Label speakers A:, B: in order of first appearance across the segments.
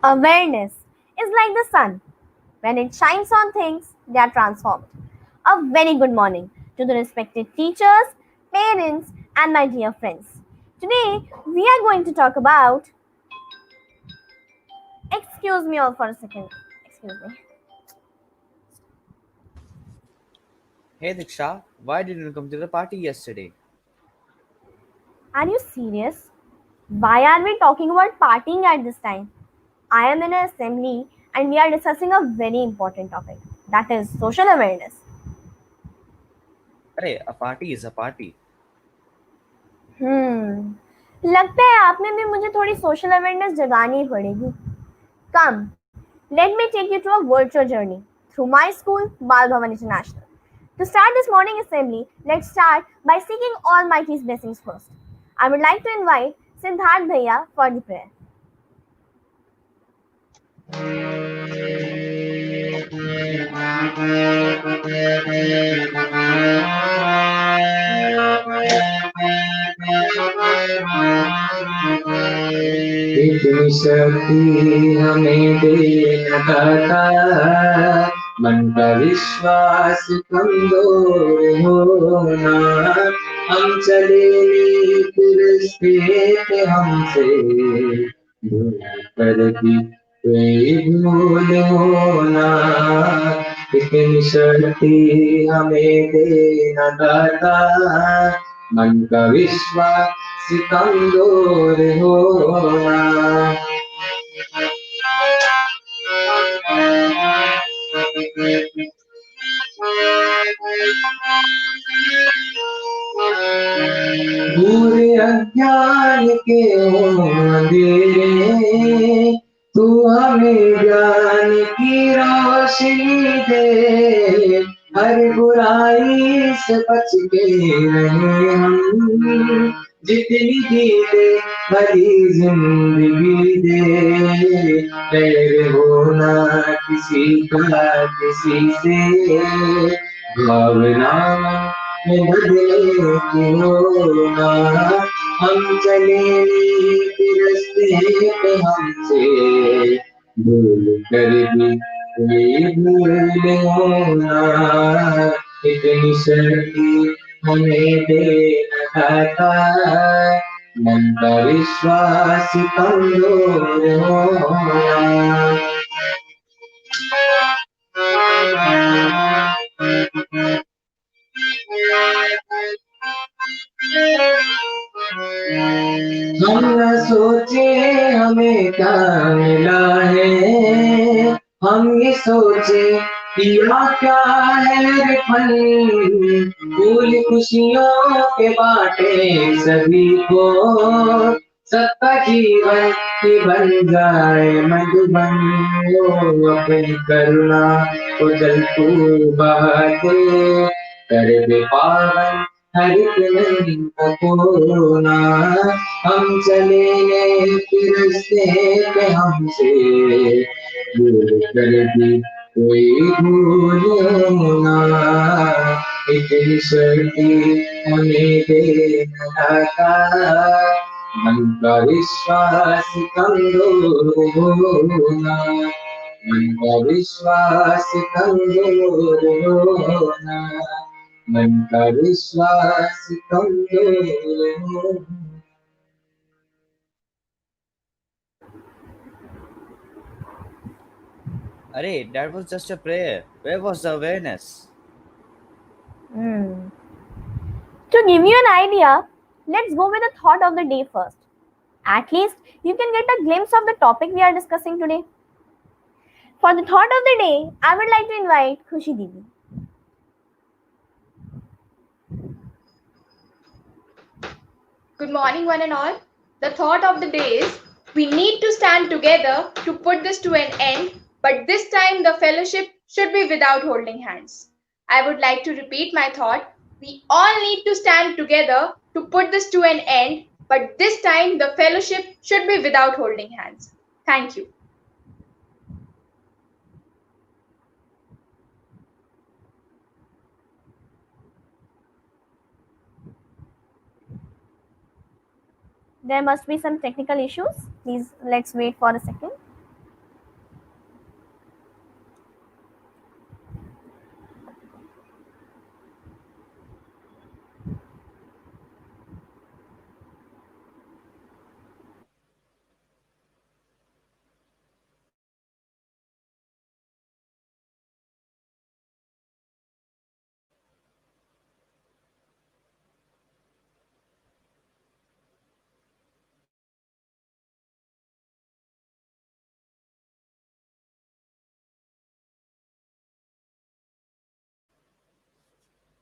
A: Awareness is like the sun. When it shines on things, they are transformed. A very good morning to the respected teachers, parents, and my dear friends. Today, we are going to talk about. Excuse me all for a second. Excuse me.
B: Hey Diksha, why didn't you come to the party yesterday?
A: Are you serious? Why are we talking about partying at this time? I am in an assembly and we are discussing a very important topic, that is social awareness.
B: Hey, a party is a party.
A: लगता है आप में भी मुझे थोड़ी social awareness जगानी पड़ेगी. Come, let me take you to a virtual journey through my school, Bal Bhavan International. To start this morning assembly, let's start by seeking Almighty's blessings first. I would like to invite Siddharth Bhaiya for the prayer.
C: इतनी शक्ति हमें देना दाता, मन का विश्वास कमजोर होना, हम चले फिर पे हमसे भूल कर भी कोई भूल होना. इतनी शक्ति हमें देना दाता, मन का विश्वास कमजोर होना. बुरे अज्ञान के अंधेरे, तू हमें ज्ञान की रोशनी दे, हर बुराई से बच के रहे हम, जितनी भी दे भरी जिंदगी दे. बैर होना किसी का किसी से, भावना में बदले की होना, हम चले रस्ते पे हमसे भूल कर भी कोई भूल होना. इतनी शक्ति हमें देना था, मन का विश्वास कमजोर होना. हम न सोचे हमें क्या मिला है, हम ये सोचे पिया क्या है रे फल, फूल खुशियों के बाटे सभी को, सबका जीवन ही बन जाए मधुबन. ओ अपनी करुणा को जल तू बहाते, कर दे पावन हर एक नदी का कोना, हम चले फिर रास्ते पे हमसे भूल कर भी कोई भूल ना. इतनी शक्ति हमें देना था, मन का विश्वास कमजोर होना, मन का विश्वास कमजोर होना, मन का विश्वास कमजोर होना.
B: Arey, that was just a prayer. Where was the awareness?
A: Hmm. To give you an idea, let's go with the thought of the day first. At least you can get a glimpse of the topic we are discussing today. For the thought of the day, I would like to invite Khushi Devi.
D: Good morning, one and all. The thought of the day is we need to stand together to put this to an end, but this time the fellowship should be without holding hands. I would like to repeat my thought. We all need to stand together to put this to an end, but this time the fellowship should be without holding hands. Thank you.
A: There must be some technical issues. Please let's wait for a second.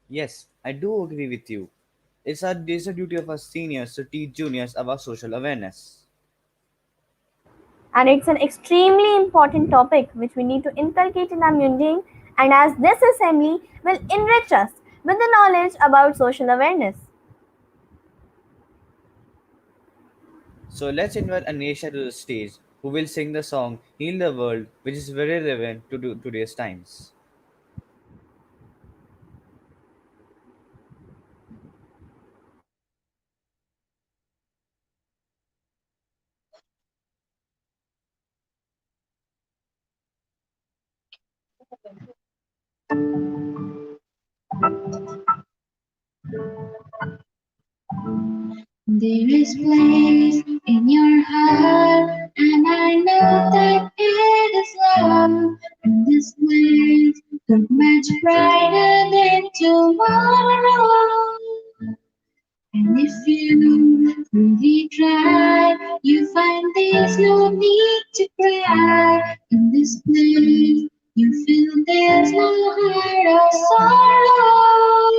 B: Yes, I do agree with you. It's a duty of us seniors to teach juniors about social awareness.
A: And it's an extremely important topic which we need to inculcate in our mundane, and as this assembly will enrich us with the knowledge about social awareness.
B: So let's invite Anisha to the stage, who will sing the song Heal the World, which is very relevant to today's times.
E: There is place in your heart, and I know that it is love. And this place look much brighter than tomorrow. And if you really try, you find there's no need to cry. In this place, you feel there's no hurt or sorrow.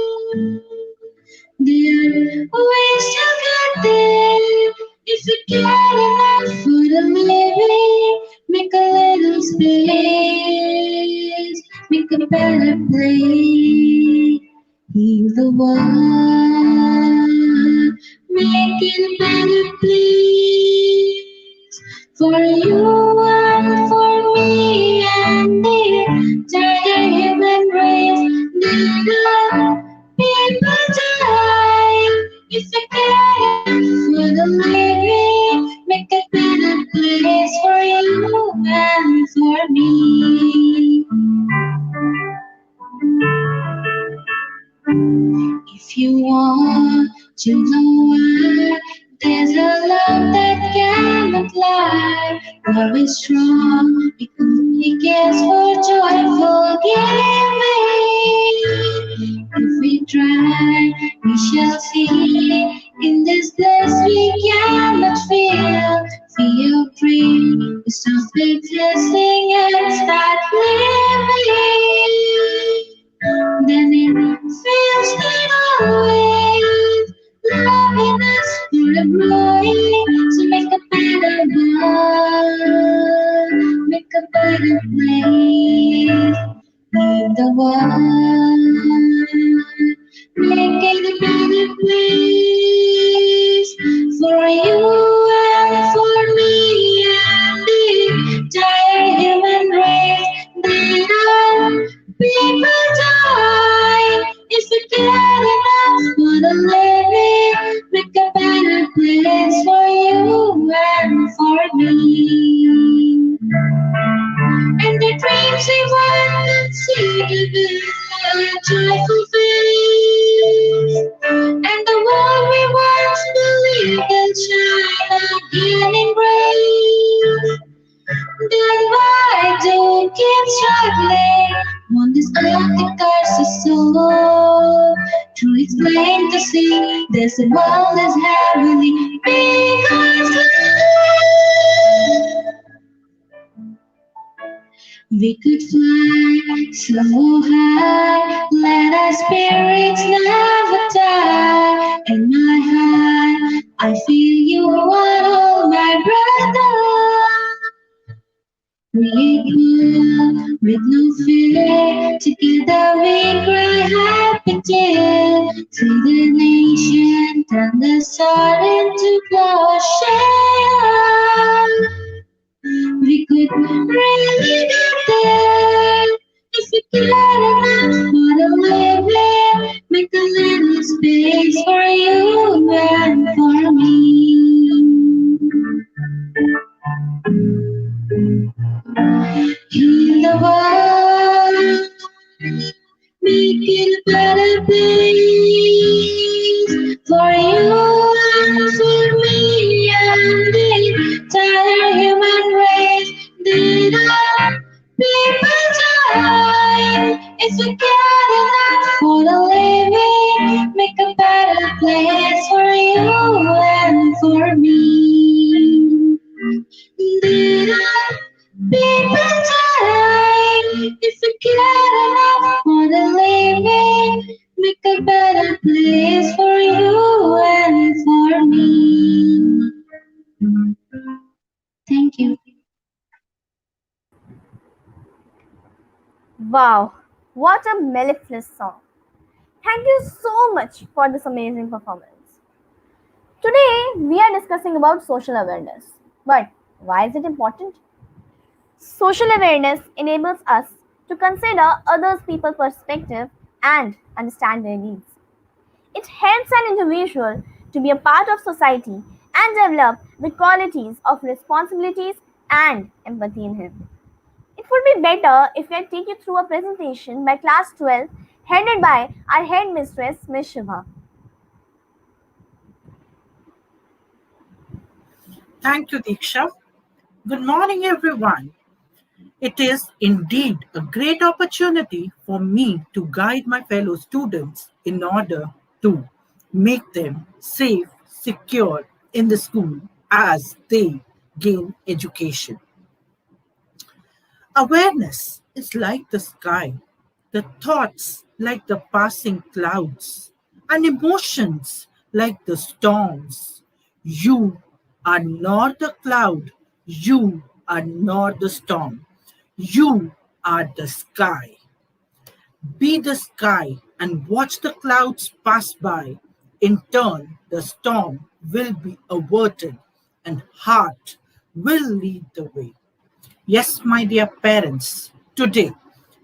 E: There ways to get there if you get enough for the living. Make a little space, make a better place. Heal the world, make it a better place for you and for me and the entire human race. Little people die if you care for the living. Make a better place for you and for me. If you want to know why, there's a love that cannot lie. Love is strong because he cares for joyful giving. If we try, we shall see. In this place we cannot feel. Feel free, we stop existing and start living. Then it feels that always loving us for a growing. So make a better world, make a better place. Leave the world, make it a better place for you and for me and the entire human race. That our people die if we get enough for the living. Make a better place for you and for me. And the dreams we want to see a joyful face. And the world we once believed will shine again in grace. Then why do we keep struggling on this earth cars are so true, it's plain to see this world is heavenly because we could fly so high, let our spirits never die. In my heart, I feel you are all my brothers. We grew with no fear. Together we cry happy tears. See the nation turn the sword into plowshare. We could really get there if we cared enough for the living. Make a little space for you and for me. Heal the world, make it a better place for you and for me and the entire human race. Did our people die if we get enough for the living? Make a better place for you and for me. Did our people die if we get enough for the living? Make a
A: Wow, what a mellifluous song. Thank you so much for this amazing performance. Today, we are discussing about social awareness. But why is it important? Social awareness enables us to consider others' people's perspective and understand their needs. It helps an individual to be a part of society and develop the qualities of responsibilities and empathy in him. It would be better if I take you through a presentation by class 12 headed by our headmistress Ms. Shubha.
F: Thank you, Diksha. Good morning, everyone. It is indeed a great opportunity for me to guide my fellow students in order to make them safe, secure in the school as they gain education. Awareness is like the sky, the thoughts like the passing clouds, and emotions like the storms. You are not the cloud, you are not the storm, you are the sky. Be the sky and watch the clouds pass by. In turn, the storm will be averted and heart will lead the way. Yes, my dear parents, today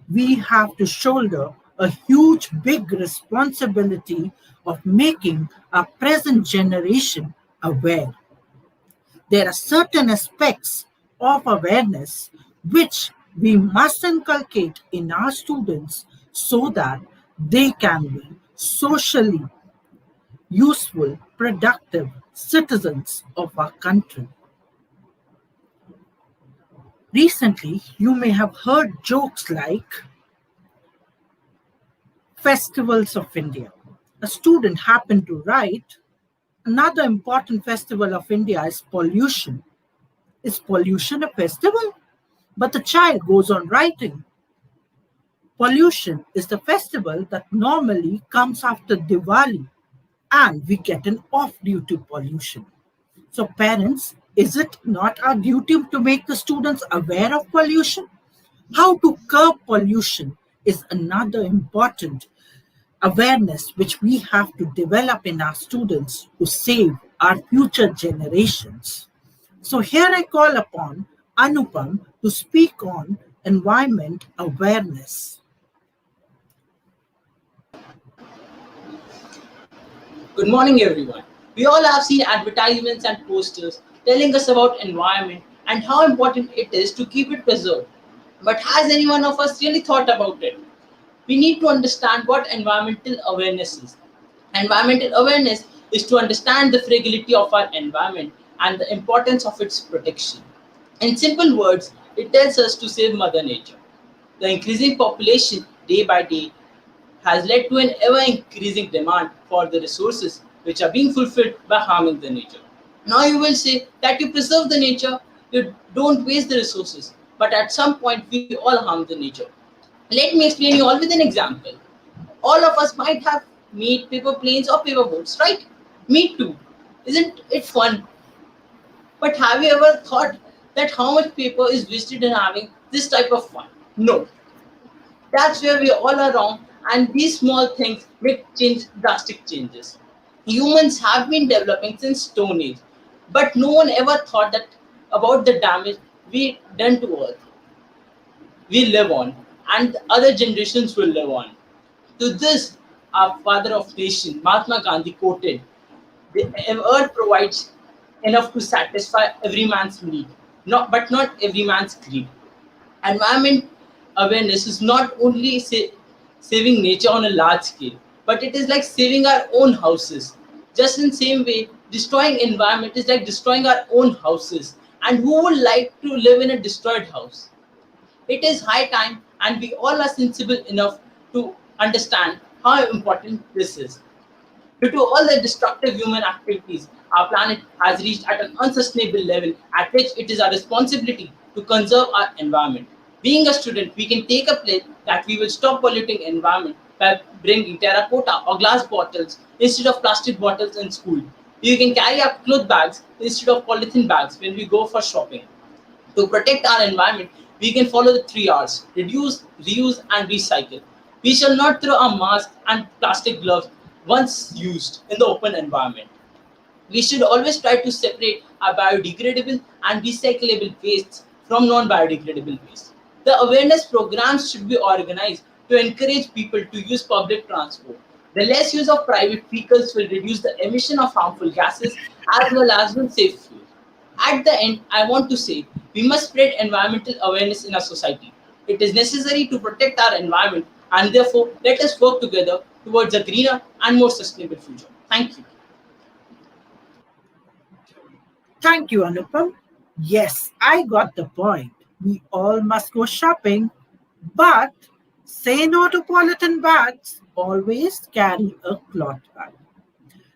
F: we have to shoulder a huge, big responsibility of making our present generation aware. There are certain aspects of awareness which we must inculcate in our students so that they can be socially useful, productive citizens of our country. Recently, you may have heard jokes like festivals of India. A student happened to write, another important festival of India is pollution. Is pollution a festival? But the child goes on writing. Pollution is the festival that normally comes after Diwali, and we get an off duty pollution. So, parents, is it not our duty to make the students aware of pollution? How to curb pollution is another important awareness which we have to develop in our students to save our future generations. So here I call upon Anupam to speak on environment awareness.
G: Good morning, everyone. We all have seen advertisements and posters telling us about environment and how important it is to keep it preserved. But has any one of us really thought about it? We need to understand what environmental awareness is. Environmental awareness is to understand the fragility of our environment and the importance of its protection. In simple words, it tells us to save Mother Nature. The increasing population day by day has led to an ever increasing demand for the resources which are being fulfilled by harming the nature. Now you will say that you preserve the nature, you don't waste the resources, but at some point we all harm the nature. Let me explain you all with an example. All of us might have made paper planes or paper boats, right? Me too. Isn't it fun? But have you ever thought that how much paper is wasted in having this type of fun? No. That's where we all are wrong, and these small things make drastic changes. Humans have been developing since Stone Age, but no one ever thought that about the damage we done to Earth. We live on, and other generations will live on. To this, our father of nation, Mahatma Gandhi, quoted, "The earth provides enough to satisfy every man's need, but not every man's greed." Environment awareness is not only saving nature on a large scale, but it is like saving our own houses. Just in the same way, destroying environment is like destroying our own houses. And who would like to live in a destroyed house? It is high time, and we all are sensible enough to understand how important this is. Due to all the destructive human activities, our planet has reached at an unsustainable level at which it is our responsibility to conserve our environment. Being a student, we can take a pledge that we will stop polluting environment by bringing terracotta or glass bottles instead of plastic bottles in school. You can carry up cloth bags instead of polythene bags when we go for shopping. To protect our environment, we can follow the 3 R's: reduce, reuse, and recycle. We shall not throw our masks and plastic gloves once used in the open environment. We should always try to separate our biodegradable and recyclable wastes from non biodegradable waste. The awareness programs should be organized to encourage people to use public transport. The less use of private vehicles will reduce the emission of harmful gases as well as will save fuel. At the end, I want to say we must spread environmental awareness in our society. It is necessary to protect our environment, and therefore let us work together towards a greener and more sustainable future. Thank you.
F: Thank you, Anupam. Yes, I got the point. We all must go shopping, but say no to polythene bags. Always carry a cloth bag.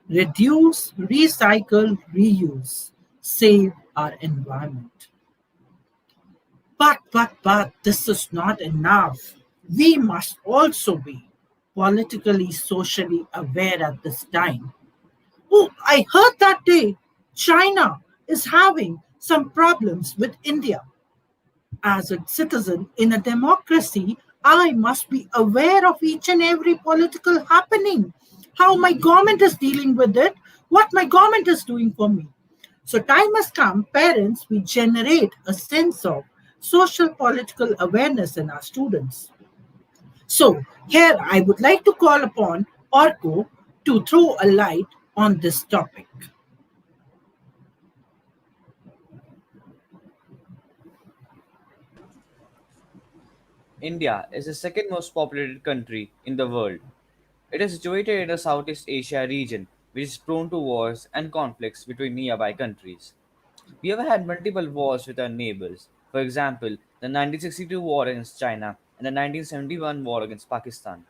F: Reduce, recycle, reuse. Save our environment. But, this is not enough. We must also be politically, socially aware at this time. Oh, I heard that day China is having some problems with India. As a citizen in a democracy, I must be aware of each and every political happening, how my government is dealing with it, what my government is doing for me. So, time has come, parents, we generate a sense of social political awareness in our students. So, here I would like to call upon Orko to throw a light on this topic.
B: India is the second most populated country in the world. It is situated in the Southeast Asia region, which is prone to wars and conflicts between nearby countries. We have had multiple wars with our neighbors. For example, the 1962 war against China and the 1971 war against Pakistan.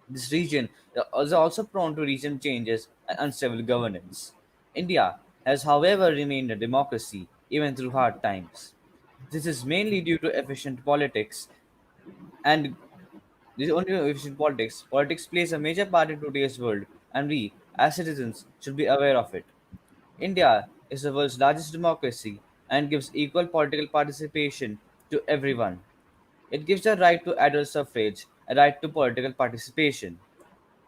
B: This region is also prone to recent changes and unstable governance. India has, however, remained a democracy even through hard times. This is mainly due to efficient politics and this is only efficient politics. Politics plays a major part in today's world, and we, as citizens, should be aware of it. India is the world's largest democracy and gives equal political participation to everyone. It gives a right to adult suffrage, a right to political participation.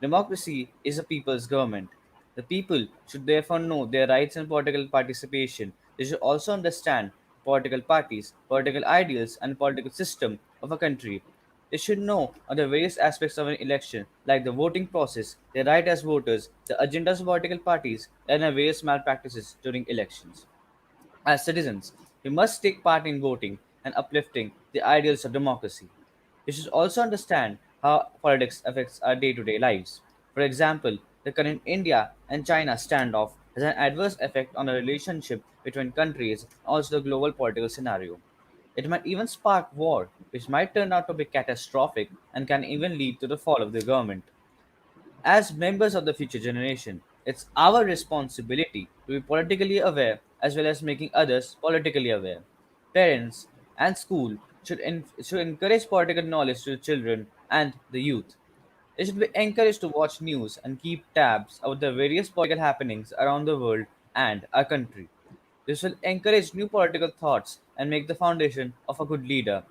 B: Democracy is a people's government. The people should therefore know their rights and political participation. They should also understand political parties, political ideals, and political system of a country. They should know on the various aspects of an election, like the voting process, their right as voters, the agendas of political parties, and the various malpractices during elections. As citizens, we must take part in voting and uplifting the ideals of democracy. We should also understand how politics affects our day to day lives. For example, the current India and China standoff has an adverse effect on the relationship between countries and also the global political scenario. It might even spark war, which might turn out to be catastrophic and can even lead to the fall of the government. As members of the future generation, it's our responsibility to be politically aware as well as making others politically aware. Parents and school should encourage political knowledge to the children and the youth. They should be encouraged to watch news and keep tabs about the various political happenings around the world and our country. This will encourage new political thoughts and make the foundation of a good leader.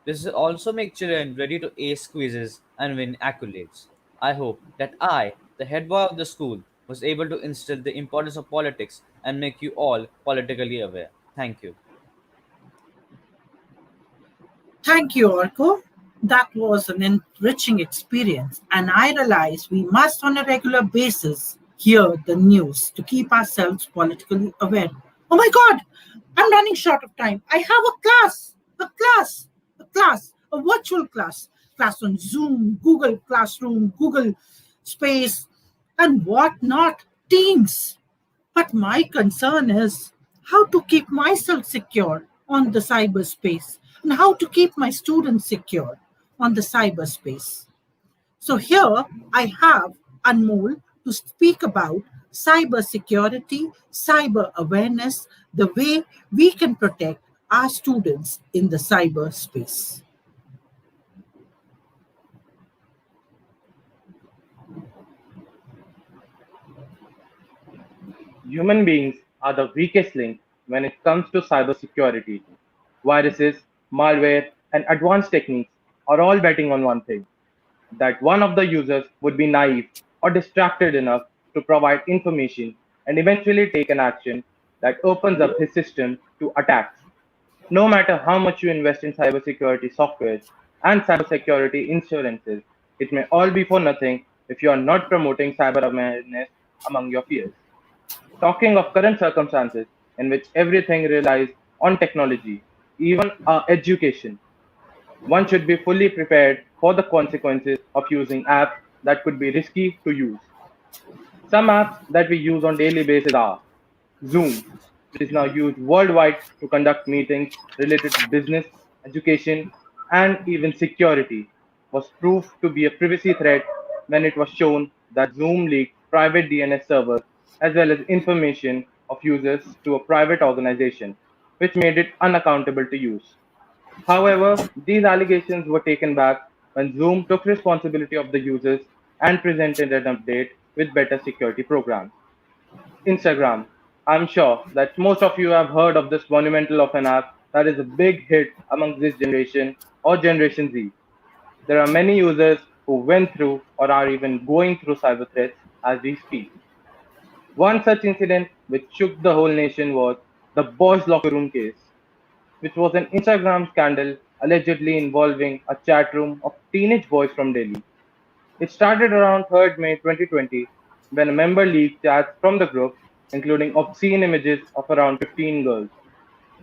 B: This will also make children ready to ace quizzes and win accolades. I hope that I, the head boy of the school, was able to instill the importance of politics and make you all politically aware. Thank you.
F: Thank you, Orko. That was an enriching experience, and I realize we must, on a regular basis, hear the news to keep ourselves politically aware. Oh my God, I'm running short of time. I have a virtual class on Zoom, Google Classroom, Google Space, and whatnot, Teams. But my concern is how to keep myself secure on the cyberspace and how to keep my students secure on the cyberspace. So here I have Anmol to speak about cybersecurity, cyber awareness, the way we can protect our students in the cyberspace.
H: Human beings are the weakest link when it comes to cybersecurity. Viruses, malware, and advanced techniques are all betting on one thing, that one of the users would be naive or distracted enough to provide information and eventually take an action that opens up his system to attacks. No matter how much you invest in cybersecurity software and cybersecurity insurances, it may all be for nothing if you are not promoting cyber awareness among your peers. Talking of current circumstances in which everything relies on technology, even our education, one should be fully prepared for the consequences of using apps that could be risky to use. Some apps that we use on daily basis are Zoom, which is now used worldwide to conduct meetings related to business, education, and even security, was proved to be a privacy threat when it was shown that Zoom leaked private DNS servers as well as information of users to a private organization, which made it unaccountable to use. However, these allegations were taken back when Zoom took responsibility of the users and presented an update with better security programs. Instagram. I'm sure that most of you have heard of this monumental of an app that is a big hit among this generation or Generation Z. There are many users who went through or are even going through cyber threats as we speak. One such incident which shook the whole nation was the boys' locker room case, which was an Instagram scandal allegedly involving a chat room of teenage boys from Delhi. It started around 3rd May 2020 when a member leaked chats from the group, including obscene images of around 15 girls.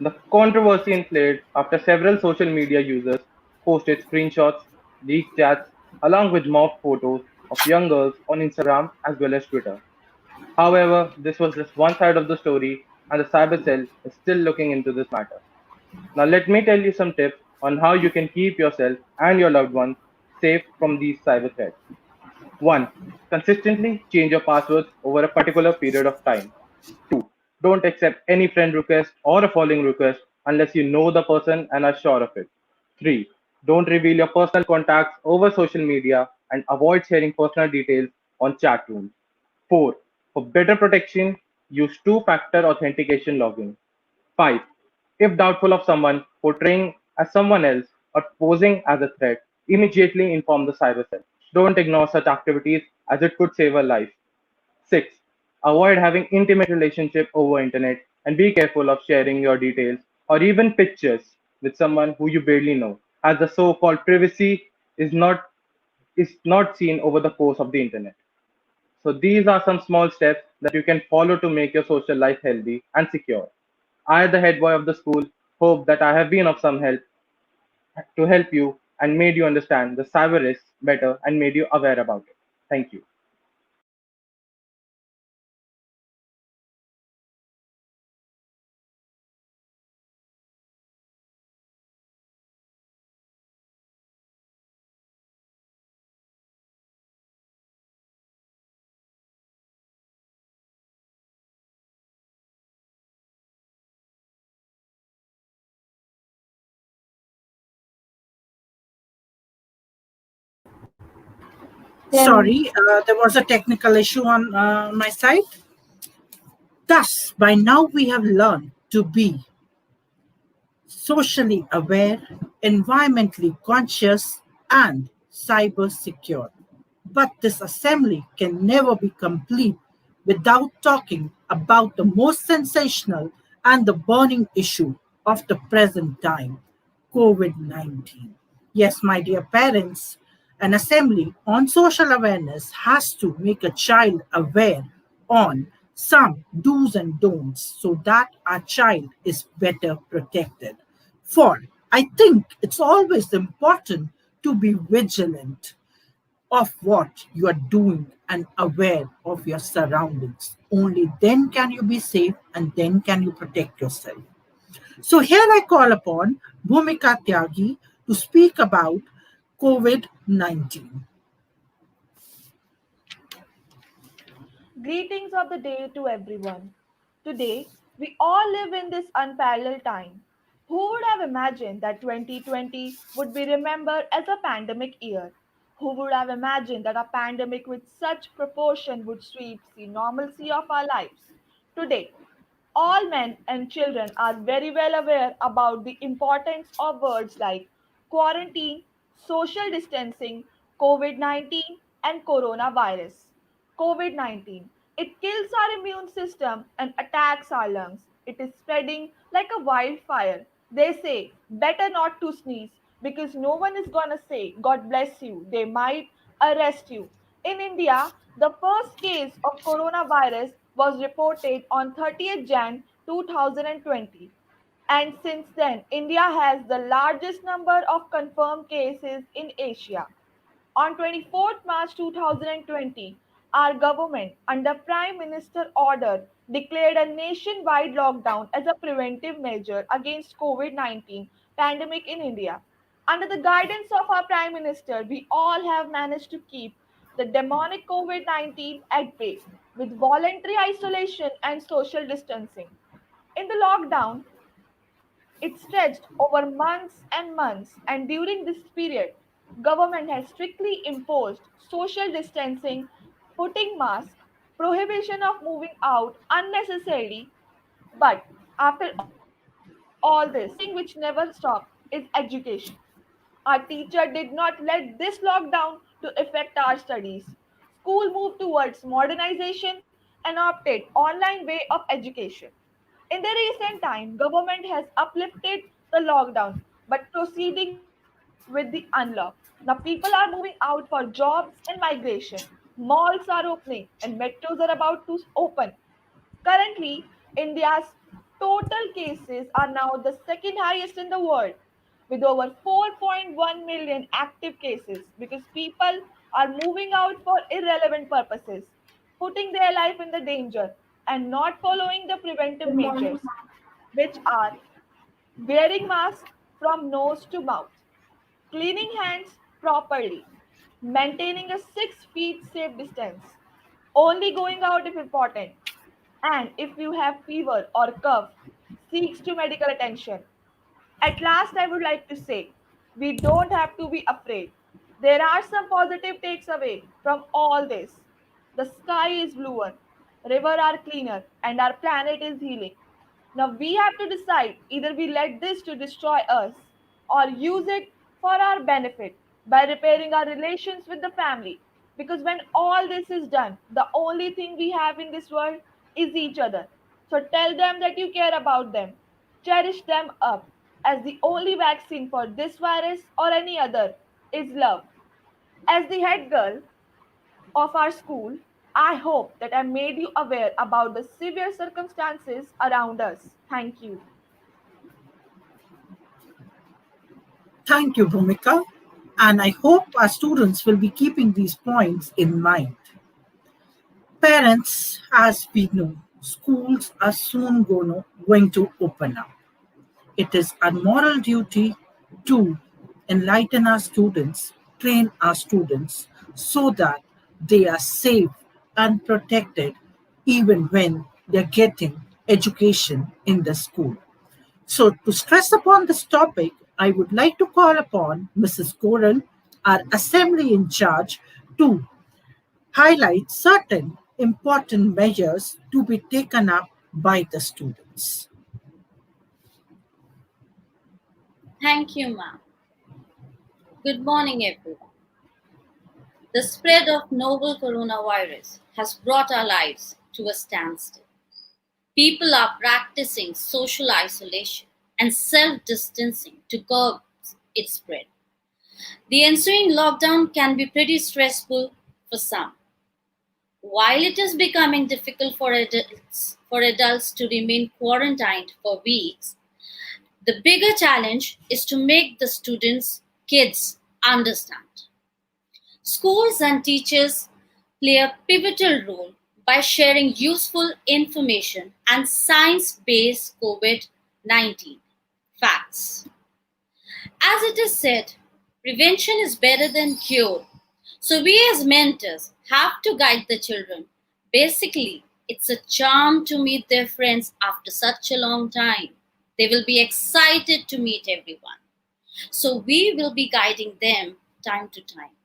H: The controversy inflated after several social media users posted screenshots, leaked chats, along with mock photos of young girls on Instagram as well as Twitter. However, this was just one side of the story, and the cyber cell is still looking into this matter. Now, let me tell you some tips on how you can keep yourself and your loved ones safe from these cyber threats. 1. Consistently change your passwords over a particular period of time. 2. Don't accept any friend request or a following request unless you know the person and are sure of it. 3. Don't reveal your personal contacts over social media and avoid sharing personal details on chat rooms. 4. For better protection, use two factor authentication login. 5. If doubtful of someone portraying as someone else or posing as a threat, immediately inform the cyber cell. Don't ignore such activities as it could save a life. 6. Avoid having intimate relationship over internet and be careful of sharing your details or even pictures with someone who you barely know, as the so-called privacy is not seen over the course of the internet. So these are some small steps that you can follow to make your social life healthy and secure. I, the head boy of the school, hope that I have been of some help to help you and made you understand the cyber risks better and made you aware about it. Thank you.
A: Then
F: Sorry, there was a technical issue on my side. Thus, by now we have learned to be socially aware, environmentally conscious, and cyber secure. But this assembly can never be complete without talking about the most sensational and the burning issue of the present time, COVID 19. Yes, my dear parents, an assembly on social awareness has to make a child aware on some do's and don'ts so that our child is better protected. For I think it's always important to be vigilant of what you are doing and aware of your surroundings. Only then can you be safe and then can you protect yourself. So here I call upon Bhumika Tyagi to speak about COVID 19.
I: Greetings of the day to everyone. Today, we all live in this unparalleled time. Who would have imagined that 2020 would be remembered as a pandemic year? Who would have imagined that a pandemic with such proportion would sweep the normalcy of our lives? Today, All men and children are very well aware about the importance of words like quarantine, social distancing, COVID 19, and coronavirus. COVID 19. It kills our immune system and attacks our lungs. It is spreading like a wildfire. They say better not to sneeze because no one is gonna say God bless you. They might arrest you. In India, the first case of coronavirus was reported on 30th Jan 2020. And since then, India has the largest number of confirmed cases in Asia. On 24th March 2020, our government, under Prime Minister order, declared a nationwide lockdown as a preventive measure against COVID-19 pandemic in India. Under the guidance of our Prime Minister, we all have managed to keep the demonic COVID-19 at bay with voluntary isolation and social distancing. In the lockdown, it stretched over months and months, and during this period, government has strictly imposed social distancing, putting masks, prohibition of moving out unnecessarily. But after all this, one thing which never stopped is education. Our teacher did not let this lockdown to affect our studies. School moved towards modernization and opted online way of education. In the recent time, government has uplifted the lockdown, but proceeding with the unlock. Now people are moving out for jobs and migration. Malls are opening and metros are about to open. Currently, India's total cases are now the second highest in the world, with over 4.1 million active cases because people are moving out for irrelevant purposes, putting their life in the danger and not following the preventive measures, which are wearing masks from nose to mouth, cleaning hands properly, maintaining a 6 feet safe distance, only going out if important, and if you have fever or cough, seeks to medical attention. At last, I would like to say we don't have to be afraid. There are some positive takes away from all this. The sky is bluer, rivers are cleaner, and our planet is healing. Now we have to decide either we let this to destroy us or use it for our benefit by repairing our relations with the family. Because when all this is done, the only thing we have in this world is each other. So tell them that you care about them. Cherish them up, as the only vaccine for this virus or any other is love. As the head girl of our school, I hope that I made you aware about the severe circumstances around us. Thank you.
F: Thank you, Bhumika. And I hope our students will be keeping these points in mind. Parents, as we know, schools are soon going to open up. It is our moral duty to enlighten our students, train our students so that they are safe and protected even when they're getting education in the school. So, to stress upon this topic, I would like to call upon Mrs. Goran, our assembly in charge, to highlight certain important measures to be taken up by the students.
J: Thank you, ma'am. Good morning, everyone. The spread of novel coronavirus has brought our lives to a standstill. People are practicing social isolation and self distancing to curb its spread. The ensuing lockdown can be pretty stressful for some. While it is becoming difficult for adults to remain quarantined for weeks, the bigger challenge is to make the students, kids, understand. Schools and teachers play a pivotal role by sharing useful information and science based COVID 19 facts. As it is said, prevention is better than cure. So, we as mentors have to guide the children. Basically, it's a charm to meet their friends after such a long time. They will be excited to meet everyone. So, we will be guiding them time to time.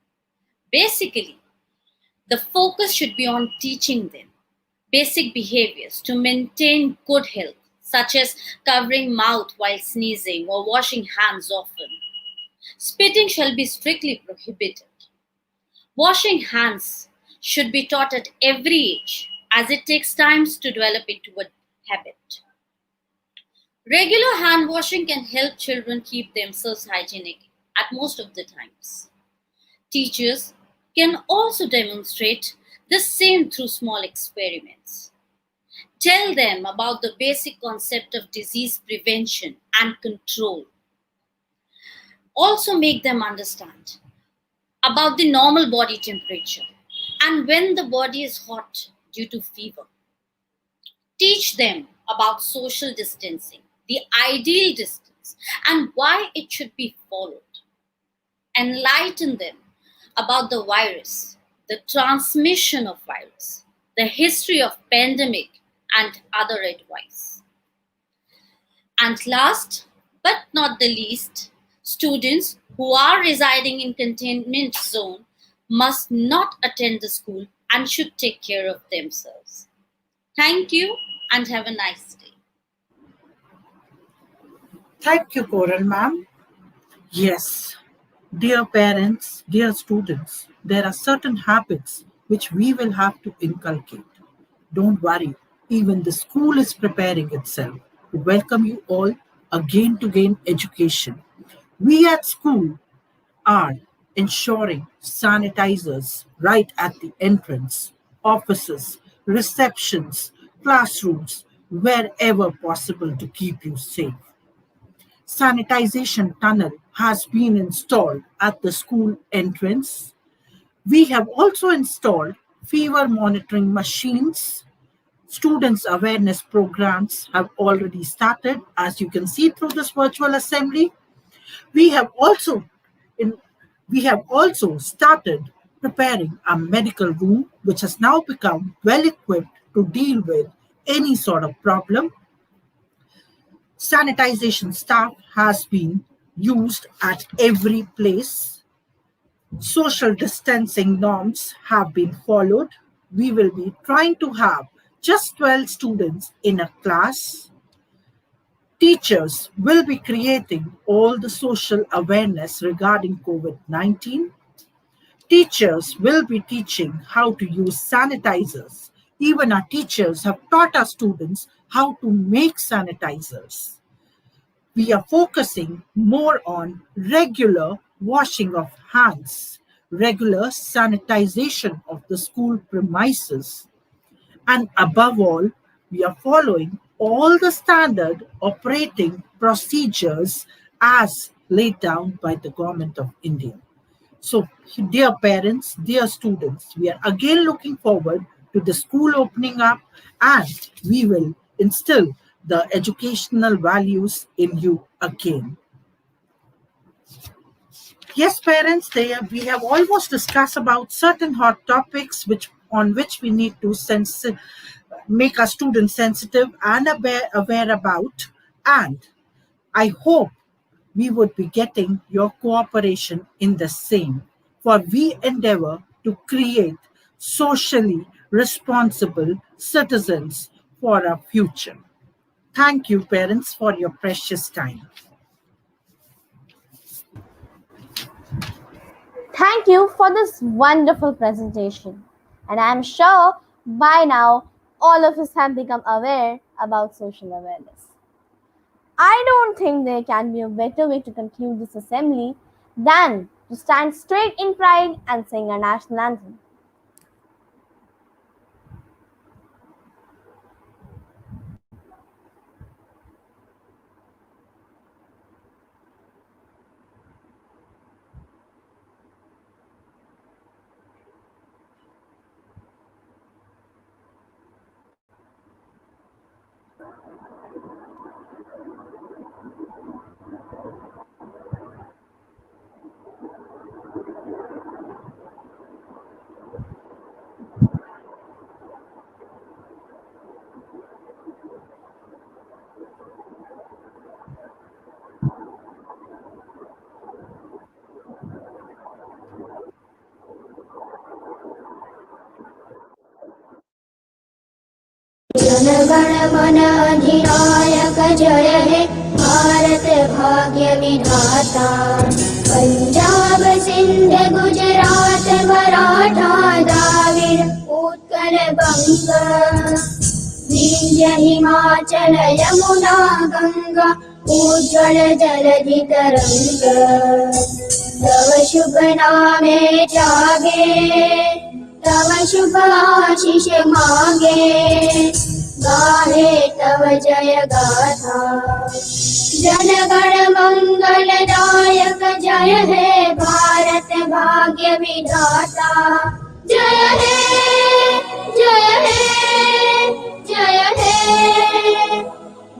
J: Basically, the focus should be on teaching them. basic behaviors to maintain good health, such as covering mouth while sneezing or washing hands often. Spitting shall be strictly prohibited. Washing hands should be taught at every age, as it takes time to develop into a habit. Regular hand washing can help children keep themselves hygienic at most of the times. Teachers can also demonstrate the same through small experiments. Tell them about the basic concept of disease prevention and control. Also, make them understand about the normal body temperature and when the body is hot due to fever. Teach them about social distancing, the ideal distance, and why it should be followed. Enlighten them about the virus, the transmission of virus, the history of pandemic, and other advice. And last but not the least, students who are residing in containment zone must not attend the school and should take care of themselves. Thank you and have a nice day.
F: Thank you, Coral ma'am. Yes, dear parents, dear students, there are certain habits which we will have to inculcate. Don't worry, even the school is preparing itself to welcome you all again to gain education. We at school are ensuring sanitizers right at the entrance, offices, receptions, classrooms, wherever possible to keep you safe. Sanitization tunnel has been installed at the school entrance. We have also installed fever monitoring machines. Students' awareness programs have already started, as you can see through this virtual assembly. We have also in, we have also started preparing a medical room, which has now become well equipped to deal with any sort of problem. Sanitization staff has been used at every place. Social distancing norms have been followed. We will be trying to have just 12 students in a class. Teachers will be creating all the social awareness regarding COVID-19. Teachers will be teaching how to use sanitizers. Even our teachers have taught our students how to make sanitizers. We are focusing more on regular washing of hands, regular sanitization of the school premises, and above all, we are following all the standard operating procedures as laid down by the Government of India. So, dear parents, dear students, we are again looking forward to the school opening up, and we will instill the educational values in you again. Yes, parents, we have almost discussed about certain hot topics on which we need to make our students sensitive and aware about. And I hope we would be getting your cooperation in the same, for we endeavor to create socially responsible citizens for our future. Thank you, parents, for your precious time.
A: Thank you for this wonderful presentation. And I'm sure by now all of us have become aware about social awareness. I don't think there can be a better way to conclude this assembly than to stand straight in pride and sing our national anthem.
E: मन अधिनायक जय हे भारत भाग्य विधाता पंजाब सिंध गुजरात मराठा द्राविड़ उत्कल बंग विंध्य हिमाचल यमुना गंगा उज्ज्वल जलधि तरंग तव शुभ नामे जागे तव शुभ आशीष मांगे गाहे तव जय गाथा जन गण मंगलदायक जय हे भारत भाग्य विधाता जय हे जय हे जय हे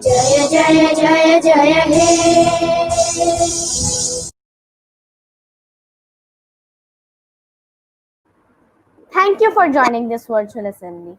E: जय जय जय जय हे
A: Thank you for joining this virtual assembly.